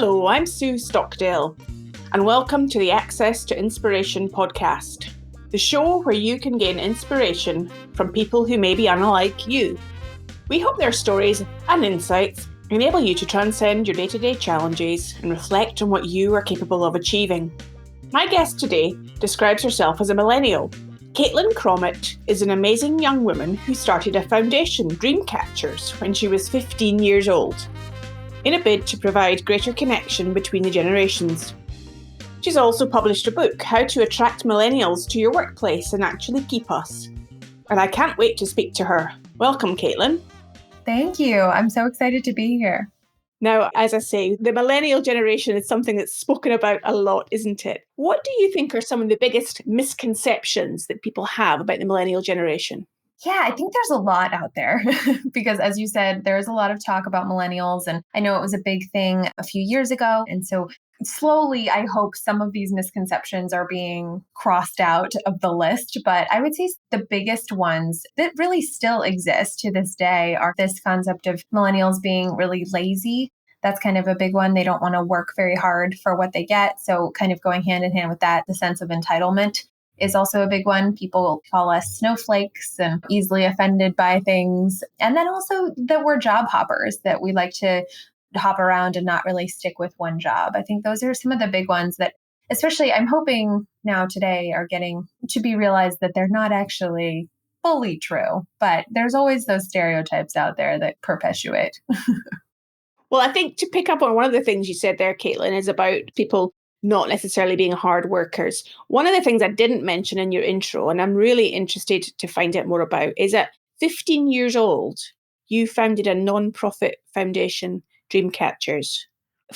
Hello, I'm Sue Stockdale, and welcome to the Access to Inspiration podcast, the show where you can gain inspiration from people who may be unlike you. We hope their stories and insights enable you to transcend your day-to-day challenges and reflect on what you are capable of achieving. My guest today describes herself as a millennial. Caitlin Crommett is an amazing young woman who started a foundation, DreamCatchers, when she was 15 years old, in a bid to provide greater connection between the generations. She's also published a book, How to Attract Millennials to Your Workplace and Actually Keep Us. And I can't wait to speak to her. Welcome, Caitlin. Thank you. I'm so excited to be here. Now, as I say, the millennial generation is something that's spoken about a lot, isn't it? What do you think are some of the biggest misconceptions that people have about the millennial generation? Yeah, I think there's a lot out there because, as you said, there's a lot of talk about millennials. And I know it was a big thing a few years ago. And so slowly, I hope some of these misconceptions are being crossed out of the list. But I would say the biggest ones that really still exist to this day are this concept of millennials being really lazy. That's kind of a big one. They don't want to work very hard for what they get. So kind of going hand in hand with that, the sense of entitlement is also a big one. People call us snowflakes and easily offended by things. And then also that we're job hoppers, that we like to hop around and not really stick with one job. I think those are some of the big ones that, especially I'm hoping now today, are getting to be realized that they're not actually fully true. But there's always those stereotypes out there that perpetuate. Well, I think to pick up on one of the things you said there, Caitlin, is about people not necessarily being hard workers. One of the things I didn't mention in your intro, and I'm really interested to find out more about, is at 15 years old, you founded a non-profit foundation, DreamCatchers.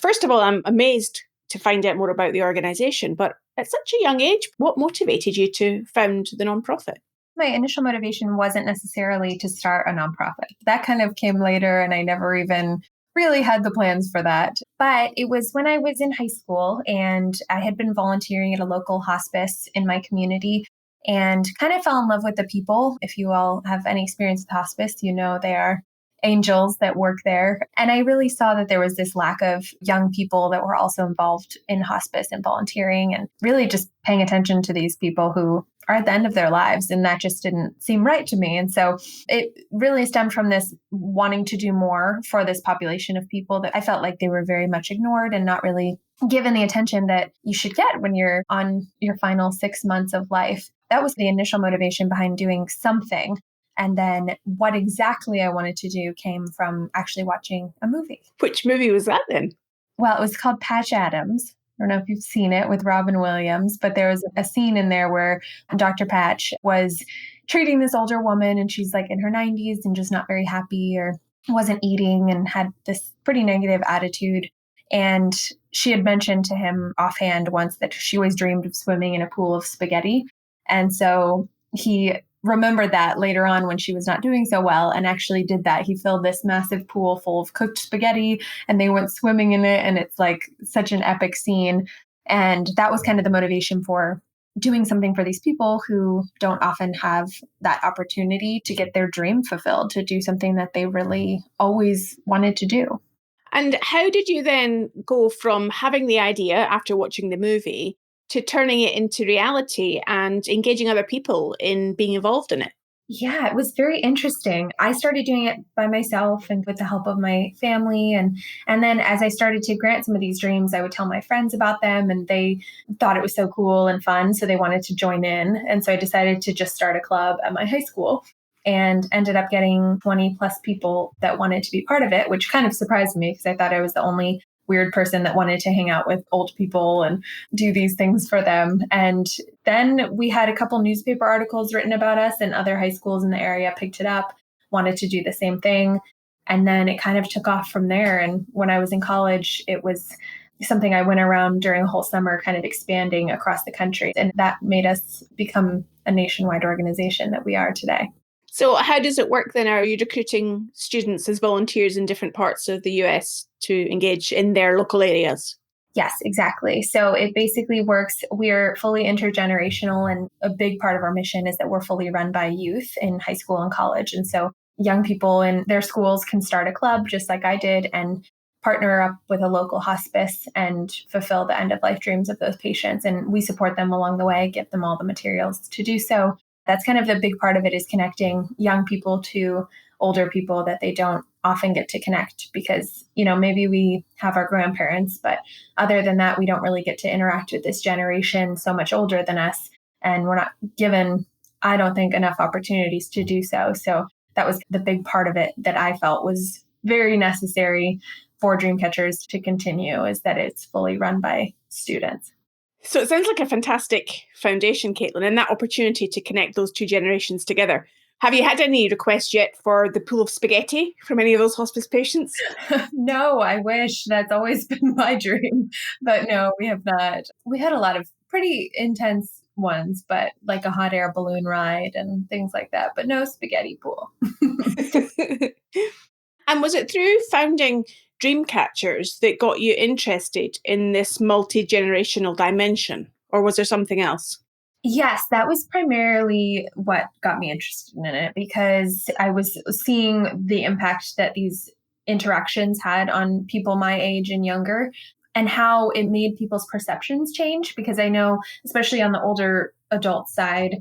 First of all, I'm amazed to find out more about the organisation, but at such a young age, what motivated you to found the non-profit? My initial motivation wasn't necessarily to start a nonprofit. That kind of came later, and I never even really had the plans for that. But it was when I was in high school and I had been volunteering at a local hospice in my community and kind of fell in love with the people. If you all have any experience with hospice, you know they are angels that work there. And I really saw that there was this lack of young people that were also involved in hospice and volunteering and really just paying attention to these people who are at the end of their lives. And that just didn't seem right to me. And so it really stemmed from this wanting to do more for this population of people that I felt like they were very much ignored and not really given the attention that you should get when you're on your final 6 months of life. That was the initial motivation behind doing something. And then what exactly I wanted to do came from actually watching a movie. Which movie was that then? Well, it was called Patch Adams. I don't know if you've seen it with Robin Williams, but there was a scene in there where Dr. Patch was treating this older woman and she's like in her 90s and just not very happy or wasn't eating and had this pretty negative attitude. And she had mentioned to him offhand once that she always dreamed of swimming in a pool of spaghetti. And so he remembered that later on when she was not doing so well and actually did that. He filled this massive pool full of cooked spaghetti and they went swimming in it. And it's like such an epic scene. And that was kind of the motivation for doing something for these people who don't often have that opportunity to get their dream fulfilled, to do something that they really always wanted to do. And how did you then go from having the idea after watching the movie to turning it into reality and engaging other people in being involved in it? Yeah, it was very interesting. I started doing it by myself and with the help of my family. And then as I started to grant some of these dreams, I would tell my friends about them and they thought it was so cool and fun. So they wanted to join in. And so I decided to just start a club at my high school and ended up getting 20 plus people that wanted to be part of it, which kind of surprised me because I thought I was the only weird person that wanted to hang out with old people and do these things for them. And then we had a couple newspaper articles written about us and other high schools in the area picked it up, wanted to do the same thing. And then it kind of took off from there. And when I was in college, it was something I went around during a whole summer, kind of expanding across the country. And that made us become a nationwide organization that we are today. So how does it work then? Are you recruiting students as volunteers in different parts of the US to engage in their local areas? Yes, exactly. So it basically works. We're fully intergenerational, and a big part of our mission is that we're fully run by youth in high school and college. And so young people in their schools can start a club just like I did and partner up with a local hospice and fulfill the end of life dreams of those patients. And we support them along the way, give them all the materials to do so. That's kind of the big part of it, is connecting young people to older people that they don't often get to connect because, maybe we have our grandparents, but other than that, we don't really get to interact with this generation so much older than us. And we're not given, I don't think, enough opportunities to do so. So that was the big part of it that I felt was very necessary for DreamCatchers to continue, is that it's fully run by students. So it sounds like a fantastic foundation, Caitlin, and that opportunity to connect those two generations together. Have you had any requests yet for the pool of spaghetti from any of those hospice patients? No, I wish. That's always been my dream. But no, we have not. We had a lot of pretty intense ones, but like a hot air balloon ride and things like that, but no spaghetti pool. And was it through founding DreamCatchers that got you interested in this multi-generational dimension, or was there something else? Yes, that was primarily what got me interested in it, because I was seeing the impact that these interactions had on people my age and younger, and how it made people's perceptions change. Because I know, especially on the older adult side,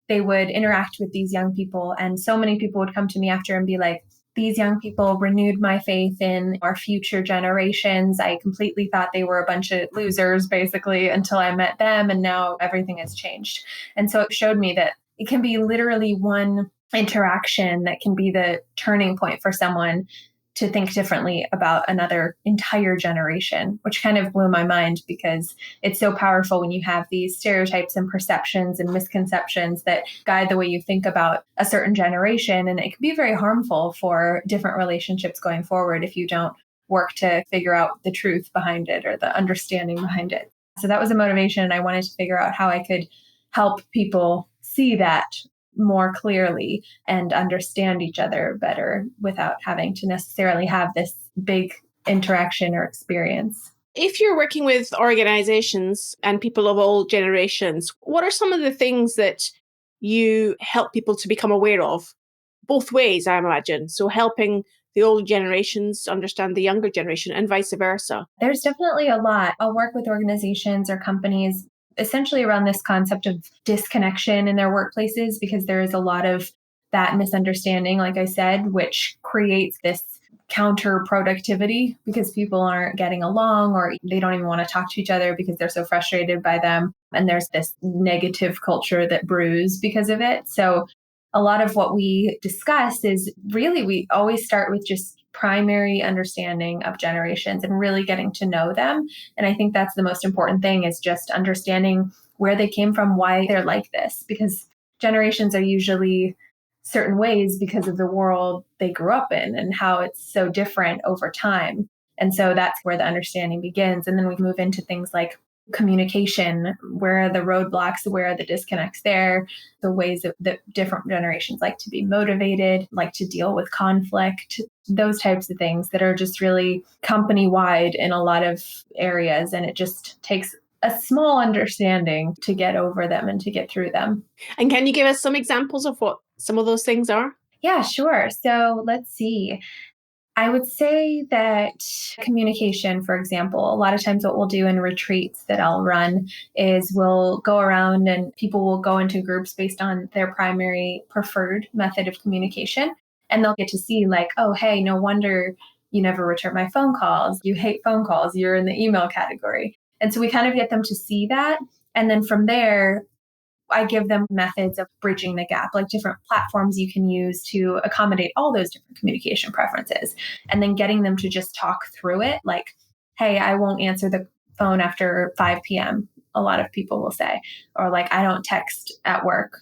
they would interact with these young people, and so many people would come to me after and be like, these young people renewed my faith in our future generations. I completely thought they were a bunch of losers, basically, until I met them. And now everything has changed. And so it showed me that it can be literally one interaction that can be the turning point for someone to think differently about another entire generation, which kind of blew my mind, because it's so powerful when you have these stereotypes and perceptions and misconceptions that guide the way you think about a certain generation. And it can be very harmful for different relationships going forward if you don't work to figure out the truth behind it or the understanding behind it. So that was a motivation. And I wanted to figure out how I could help people see that more clearly and understand each other better without having to necessarily have this big interaction or experience. If you're working with organizations and people of all generations, what are some of the things that you help people to become aware of? Both ways, I imagine. So helping the older generations understand the younger generation and vice versa. There's definitely a lot. I'll work with organizations or companies essentially around this concept of disconnection in their workplaces, because there is a lot of that misunderstanding, like I said, which creates this counterproductivity because people aren't getting along, or they don't even want to talk to each other because they're so frustrated by them. And there's this negative culture that brews because of it. So a lot of what we discuss is really, we always start with just primary understanding of generations and really getting to know them. And I think that's the most important thing, is just understanding where they came from, why they're like this, because generations are usually certain ways because of the world they grew up in and how it's so different over time. And so that's where the understanding begins. And then we move into things like communication. Where are the roadblocks? Where are the disconnects there? The ways that different generations like to be motivated, like to deal with conflict, those types of things that are just really company-wide in a lot of areas. And it just takes a small understanding to get over them and to get through them. And can you give us some examples of what some of those things are? Yeah, sure. So let's see. I would say that communication, for example, a lot of times what we'll do in retreats that I'll run is we'll go around and people will go into groups based on their primary preferred method of communication. And they'll get to see like, oh, hey, no wonder you never return my phone calls. You hate phone calls. You're in the email category. And so we kind of get them to see that. And then from there, I give them methods of bridging the gap, like different platforms you can use to accommodate all those different communication preferences, and then getting them to just talk through it. Like, hey, I won't answer the phone after 5 p.m. A lot of people will say, or like, I don't text at work.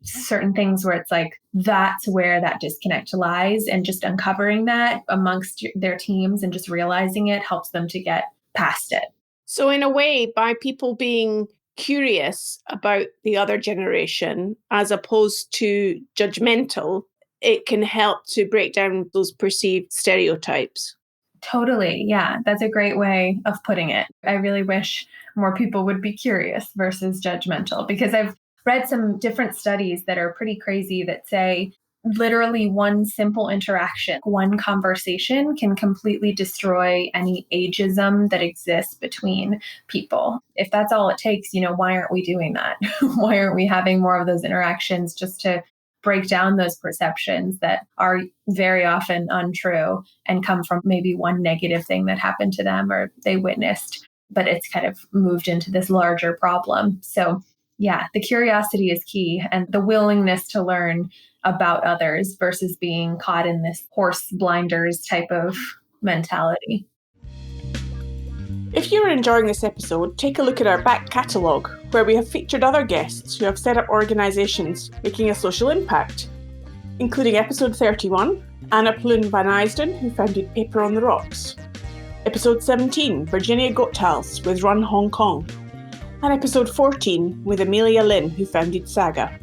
Certain things where it's like, that's where that disconnect lies, and just uncovering that amongst their teams and just realizing it helps them to get past it. So in a way, by people being curious about the other generation as opposed to judgmental, it can help to break down those perceived stereotypes. Totally. Yeah, that's a great way of putting it. I really wish more people would be curious versus judgmental, because I've read some different studies that are pretty crazy that say literally one simple interaction, one conversation can completely destroy any ageism that exists between people. If that's all it takes, why aren't we doing that? Why aren't we having more of those interactions just to break down those perceptions that are very often untrue and come from maybe one negative thing that happened to them or they witnessed, but it's kind of moved into this larger problem. So yeah, the curiosity is key and the willingness to learn about others versus being caught in this horse blinders type of mentality. If you're enjoying this episode, take a look at our back catalogue, where we have featured other guests who have set up organisations making a social impact, including episode 31, Anna Plun van Eysden, who founded Paper on the Rocks, episode 17, Virginia Gotthals with Run Hong Kong, and episode 14 with Amelia Lynn, who founded Saga.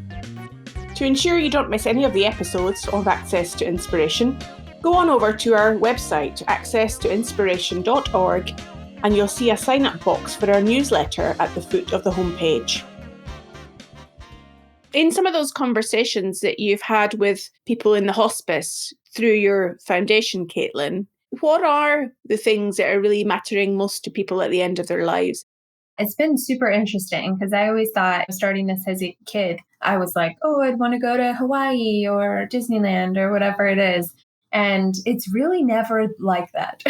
To ensure you don't miss any of the episodes of Access to Inspiration, go on over to our website, accesstoinspiration.org, and you'll see a sign-up box for our newsletter at the foot of the homepage. In some of those conversations that you've had with people in the hospice through your foundation, Caitlin, what are the things that are really mattering most to people at the end of their lives? It's been super interesting because I always thought, starting this as a kid, I was like, oh, I'd want to go to Hawaii or Disneyland or whatever it is. And it's really never like that,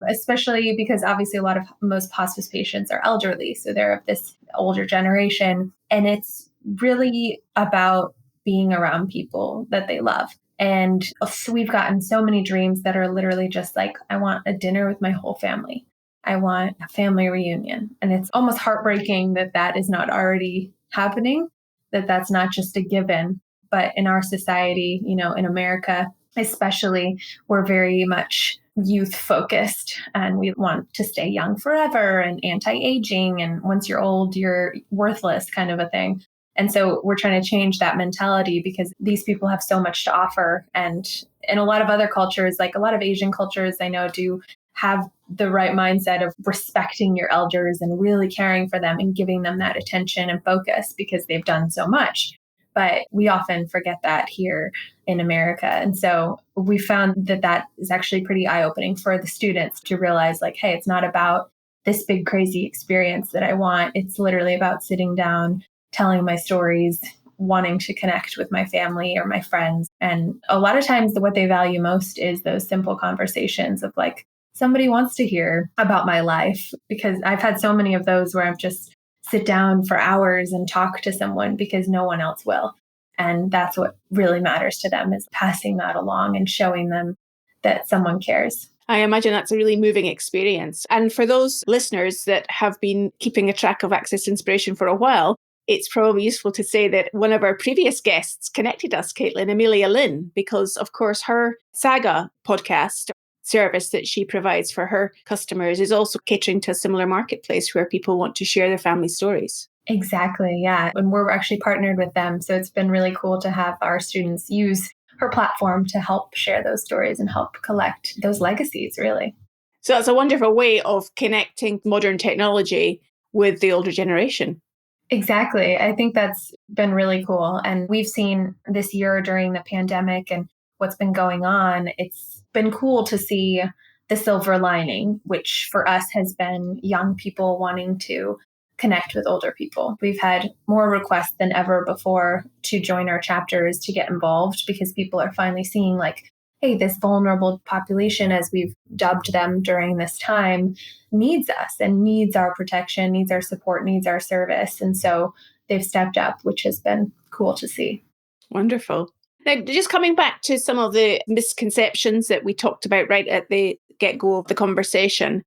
especially because obviously most hospice patients are elderly. So they're of this older generation. And it's really about being around people that they love. And so we've gotten so many dreams that are literally just like, I want a dinner with my whole family. I want a family reunion. And it's almost heartbreaking that that is not already happening, that that's not just a given. But in our society, in America, especially, we're very much youth focused and we want to stay young forever and anti-aging. And once you're old, you're worthless kind of a thing. And so we're trying to change that mentality because these people have so much to offer. And in a lot of other cultures, like a lot of Asian cultures, I know do have the right mindset of respecting your elders and really caring for them and giving them that attention and focus because they've done so much. But we often forget that here in America. And so we found that that is actually pretty eye-opening for the students to realize like, hey, it's not about this big crazy experience that I want. It's literally about sitting down, telling my stories, wanting to connect with my family or my friends. And a lot of times what they value most is those simple conversations of like, somebody wants to hear about my life, because I've had so many of those where I've just sit down for hours and talk to someone because no one else will. And that's what really matters to them, is passing that along and showing them that someone cares. I imagine that's a really moving experience. And for those listeners that have been keeping a track of Access to Inspiration for a while, it's probably useful to say that one of our previous guests connected us, Caitlin, Amelia Lynn, because of course her Saga podcast service that she provides for her customers is also catering to a similar marketplace where people want to share their family stories. Exactly, yeah. And we're actually partnered with them. So it's been really cool to have our students use her platform to help share those stories and help collect those legacies, really. So that's a wonderful way of connecting modern technology with the older generation. Exactly. I think that's been really cool. And we've seen this year during the pandemic and what's been going on, it's been cool to see the silver lining, which for us has been young people wanting to connect with older people. We've had more requests than ever before to join our chapters, to get involved, because people are finally seeing like, hey, this vulnerable population, as we've dubbed them during this time, needs us and needs our protection, needs our support, needs our service. And so they've stepped up, which has been cool to see. Wonderful. Now, just coming back to some of the misconceptions that we talked about right at the get-go of the conversation,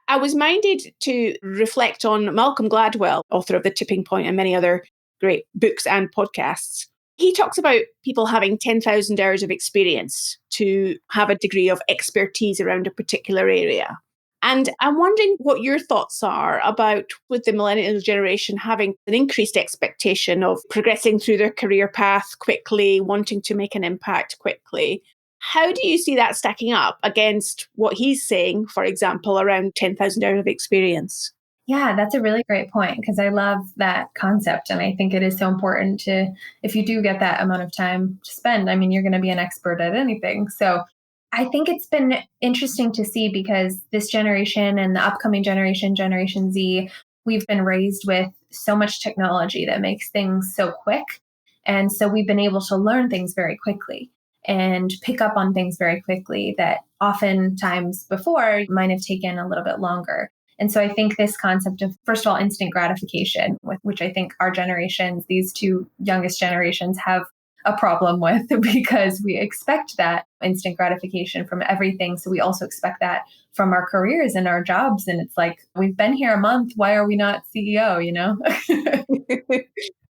I was minded to reflect on Malcolm Gladwell, author of The Tipping Point and many other great books and podcasts. He talks about people having 10,000 hours of experience to have a degree of expertise around a particular area. And I'm wondering what your thoughts are about, with the millennial generation having an increased expectation of progressing through their career path quickly, wanting to make an impact quickly. How do you see that stacking up against what he's saying, for example, around 10,000 hours of experience? Yeah, that's a really great point because I love that concept. And I think it is so important to, if you do get that amount of time to spend, I mean, you're going to be an expert at anything. So I think it's been interesting to see because this generation and the upcoming generation, Generation Z, we've been raised with so much technology that makes things so quick. And so we've been able to learn things very quickly and pick up on things very quickly that oftentimes before might have taken a little bit longer. And so I think this concept of, first of all, instant gratification, with which I think our generations, these two youngest generations, have a problem with because we expect that instant gratification from everything. So we also expect that from our careers and our jobs. And it's like, we've been here a month. Why are we not CEO?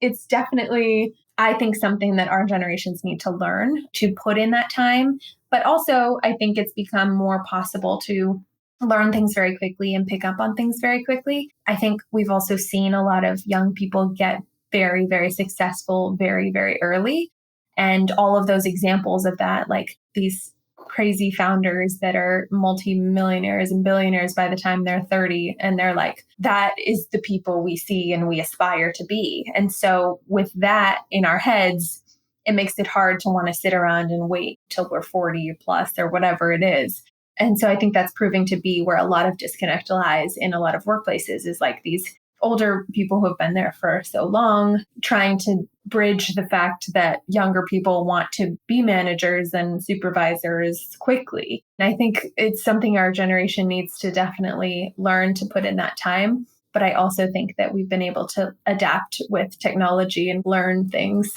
It's definitely, I think, something that our generations need to learn to put in that time. But also, I think it's become more possible to learn things very quickly and pick up on things very quickly. I think we've also seen a lot of young people get very, very successful very, very early. And all of those examples of that, like these crazy founders that are multimillionaires and billionaires by the time they're 30. And they're like, that is the people we see and we aspire to be. And so with that in our heads, it makes it hard to want to sit around and wait till we're 40 plus or whatever it is. And so I think that's proving to be where a lot of disconnect lies in a lot of workplaces, is like these older people who have been there for so long, trying to bridge the fact that younger people want to be managers and supervisors quickly. And I think it's something our generation needs to definitely learn to put in that time. But I also think that we've been able to adapt with technology and learn things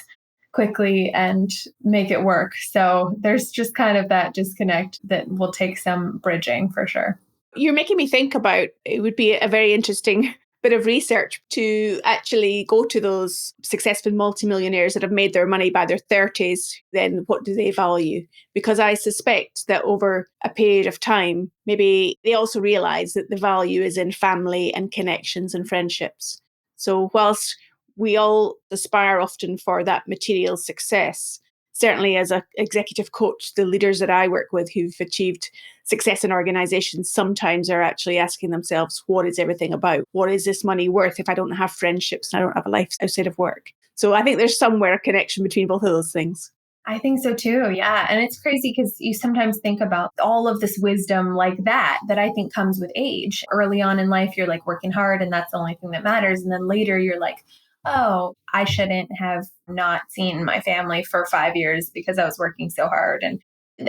quickly and make it work. So there's just kind of that disconnect that will take some bridging for sure. You're making me think about, it would be a very interesting bit of research to actually go to those successful multimillionaires that have made their money by their 30s. Then what do they value? Because I suspect that over a period of time, maybe they also realize that the value is in family and connections and friendships. So whilst we all aspire often for that material success, certainly as an executive coach, the leaders that I work with who've achieved success in organizations sometimes are actually asking themselves, what is everything about? What is this money worth if I don't have friendships and I don't have a life outside of work? So I think there's somewhere a connection between both of those things. I think so too. Yeah. And it's crazy because you sometimes think about all of this wisdom like that I think comes with age. Early on in life, you're like working hard and that's the only thing that matters. And then later you're like, oh, I shouldn't have not seen my family for 5 years because I was working so hard. And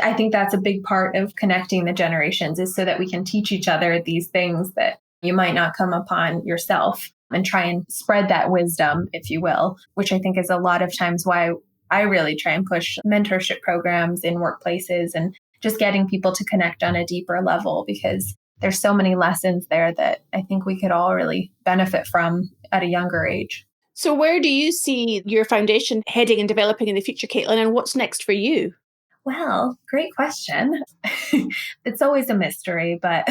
I think that's a big part of connecting the generations, is so that we can teach each other these things that you might not come upon yourself, and try and spread that wisdom, if you will, which I think is a lot of times why I really try and push mentorship programs in workplaces and just getting people to connect on a deeper level, because there's so many lessons there that I think we could all really benefit from at a younger age. So where do you see your foundation heading and developing in the future, Caitlin, and what's next for you? Well, great question. It's always a mystery, but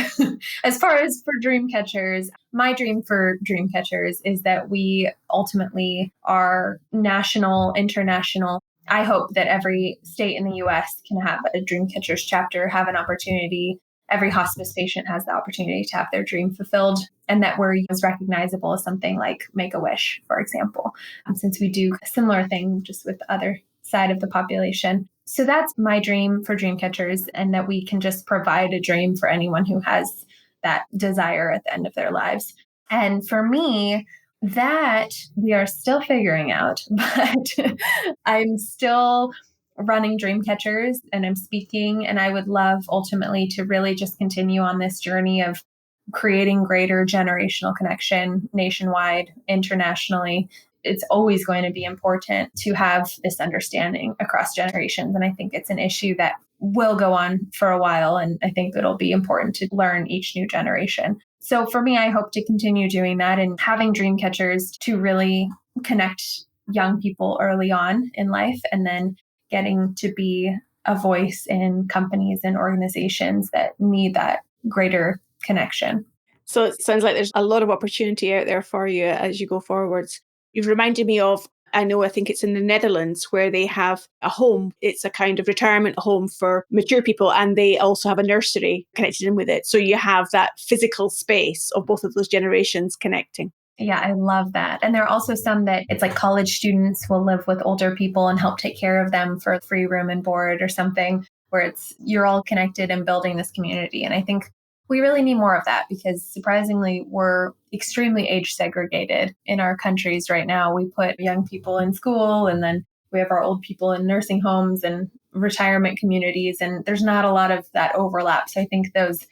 as far as for DreamCatchers, my dream for DreamCatchers is that we ultimately are national, international. I hope that every state in the US can have a DreamCatchers chapter, have an opportunity. Every hospice patient has the opportunity to have their dream fulfilled, and that we're as recognizable as something like Make-A-Wish, for example, since we do a similar thing just with the other side of the population. So that's my dream for DreamCatchers, and that we can just provide a dream for anyone who has that desire at the end of their lives. And for me, that we are still figuring out, but I'm still running DreamCatchers and I'm speaking, and I would love ultimately to really just continue on this journey of creating greater generational connection nationwide, internationally. It's always going to be important to have this understanding across generations. And I think it's an issue that will go on for a while. And I think it'll be important to learn each new generation. So for me, I hope to continue doing that and having DreamCatchers to really connect young people early on in life, and then getting to be a voice in companies and organizations that need that greater connection. So it sounds like there's a lot of opportunity out there for you as you go forwards. You've reminded me of I think it's in the Netherlands where they have a home. It's a kind of retirement home for mature people, and they also have a nursery connected in with it. So you have that physical space of both of those generations connecting. Yeah, I love that. And there are also some that it's like college students will live with older people and help take care of them for free room and board or something, where it's you're all connected and building this community. And I think we really need more of that because surprisingly, we're extremely age segregated in our countries right now. We put young people in school and then we have our old people in nursing homes and retirement communities. And there's not a lot of that overlap. So I think those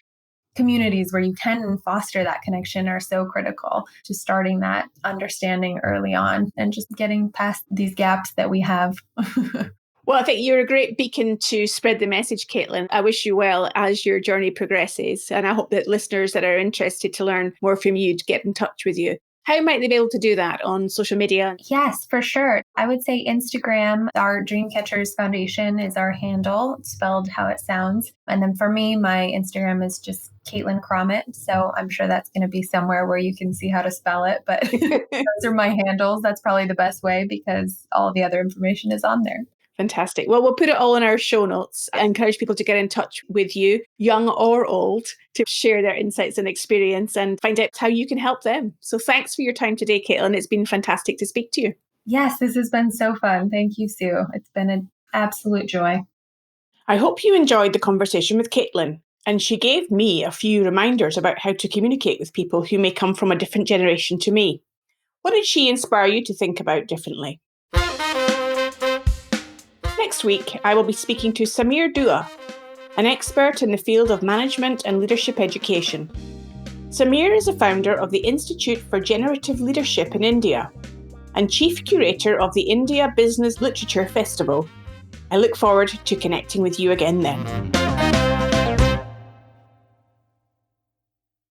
communities where you can foster that connection are so critical to starting that understanding early on and just getting past these gaps that we have. Well, I think you're a great beacon to spread the message, Caitlin. I wish you well as your journey progresses. And I hope that listeners that are interested to learn more from you to get in touch with you. How might they be able to do that on social media? Yes, for sure. I would say Instagram, our DreamCatchers Foundation is our handle, spelled how it sounds. And then for me, my Instagram is just Caitlin Crommett. So I'm sure that's going to be somewhere where you can see how to spell it. But those are my handles. That's probably the best way because all the other information is on there. Fantastic. Well, we'll put it all in our show notes. I encourage people to get in touch with you, young or old, to share their insights and experience and find out how you can help them. So thanks for your time today, Caitlin. It's been fantastic to speak to you. Yes, this has been so fun. Thank you, Sue. It's been an absolute joy. I hope you enjoyed the conversation with Caitlin. And she gave me a few reminders about how to communicate with people who may come from a different generation to me. What did she inspire you to think about differently? Next week, I will be speaking to Samir Dua, an expert in the field of management and leadership education. Samir is the founder of the Institute for Generative Leadership in India and chief curator of the India Business Literature Festival. I look forward to connecting with you again then.